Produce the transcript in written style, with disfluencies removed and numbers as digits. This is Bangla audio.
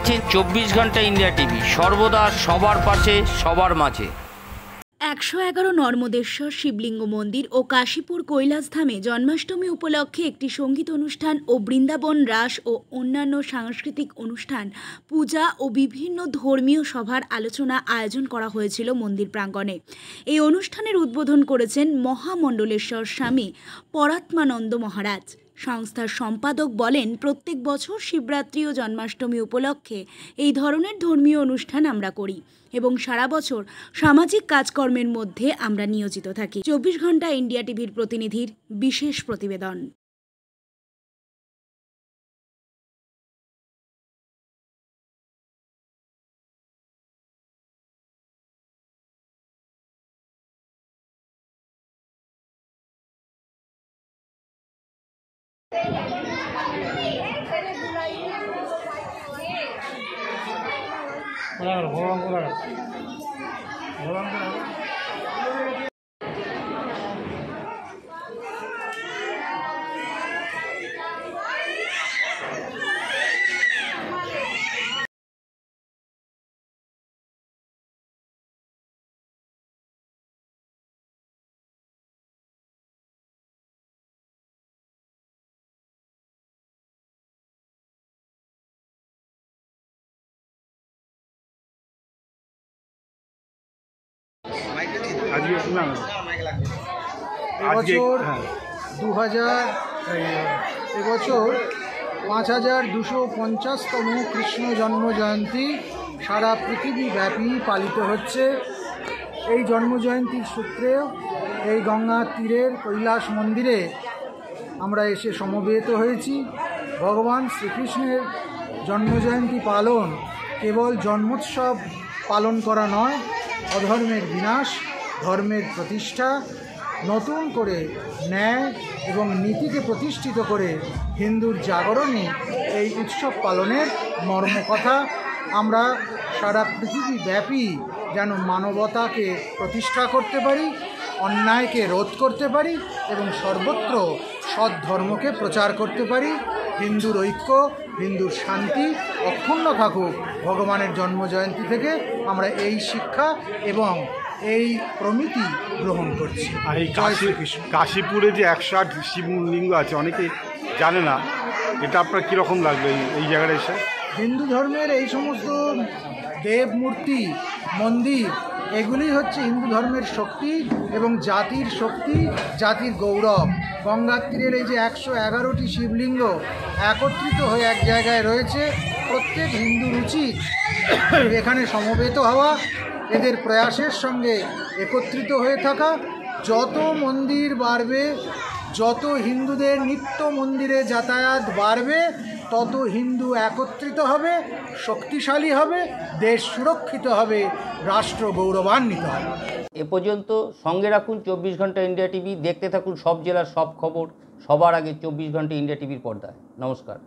দেখছেন 24 ঘন্টা ইন্ডিয়া টিভি, সর্বদা সবার পাশে সবার মাঝে। 111 নর্মদেশ্বর শিবলিঙ্গ মন্দির ও কাশীপুর কৈলাসধামে জন্মাষ্টমী উপলক্ষে একটি সঙ্গীত অনুষ্ঠান ও বৃন্দাবন রাস ও অন্যান্য সাংস্কৃতিক অনুষ্ঠান, পূজা ও বিভিন্ন ধর্মীয় সভার আলোচনা আয়োজন করা হয়েছিল মন্দির প্রাঙ্গণে। এই অনুষ্ঠানের উদ্বোধন করেছেন মহামণ্ডলেশ্বর স্বামী পরাত্মানন্দ মহারাজ। সংস্থার সম্পাদক বলেন, প্রত্যেক বছর শিবরাত্রি ও জন্মাষ্টমী উপলক্ষে এই ধরনের ধর্মীয় অনুষ্ঠান আমরা করি এবং সারা বছর সামাজিক কাজকর্মের মধ্যে আমরা নিয়োজিত থাকি। 24 ঘন্টা ইন্ডিয়া টিভির প্রতিনিধির বিশেষ প্রতিবেদন। এবছর 5250তম কৃষ্ণ জন্ম জয়ন্তী সারা পৃথিবীব্যাপী পালিত হচ্ছে। এই জন্মজয়ন্তীর সূত্রে এই গঙ্গার তীরের কৈলাস মন্দিরে আমরা এসে সমবেত হয়েছি। ভগবান শ্রীকৃষ্ণের জন্মজয়ন্তী পালন কেবল জন্মোৎসব পালন করা নয়, অধর্মের বিনাশ, ধর্মের প্রতিষ্ঠা, নতুন করে ন্যায় এবং নীতিকে প্রতিষ্ঠিত করে হিন্দুর জাগরণে এই উৎসব পালনের মর্মকথা। আমরা সারা পৃথিবীব্যাপী যেন মানবতাকে প্রতিষ্ঠা করতে পারি, অন্যায়কে রোধ করতে পারি এবং সর্বত্র সৎ ধর্মকে প্রচার করতে পারি। হিন্দুর ঐক্য, হিন্দুর শান্তি অক্ষুণ্ণ থাকুক। ভগবানের জন্মজয়ন্তী থেকে আমরা এই শিক্ষা এবং এই প্রমিতি গ্রহণ করছি। আর এই কাশীপুরে যে 108 শিবলিঙ্গ আছে, অনেকে জানে না, এটা আপনার কীরকম লাগলো এই জায়গাটা এসে? হিন্দু ধর্মের এই সমস্ত দেব মূর্তি, মন্দির, এগুলি হচ্ছে হিন্দু ধর্মের শক্তি এবং জাতির শক্তি, জাতির গৌরব। গঙ্গার তীরের এই যে 111টি শিবলিঙ্গ একত্রিত হয়ে এক জায়গায় রয়েছে, প্রত্যেক হিন্দুর উচিত এখানে সমবেত হওয়া, এদের প্রয়াসের সঙ্গে একত্রিত হয়ে থাকা। যত মন্দির বাড়বে, যত হিন্দুদের নিত্য মন্দিরে যাতায়াত বাড়বে, তত হিন্দু একত্রিত হবে, শক্তিশালী হবে, দেশ সুরক্ষিত হবে, রাষ্ট্র গৌরবান্বিত হবে। এ পর্যন্ত সঙ্গে রাখুন 24 ঘন্টা ইন্ডিয়া টিভি। দেখতে থাকুন সব জেলার সব খবর সবার আগে 24 ঘন্টা ইন্ডিয়া টিভির পর্দায়। নমস্কার।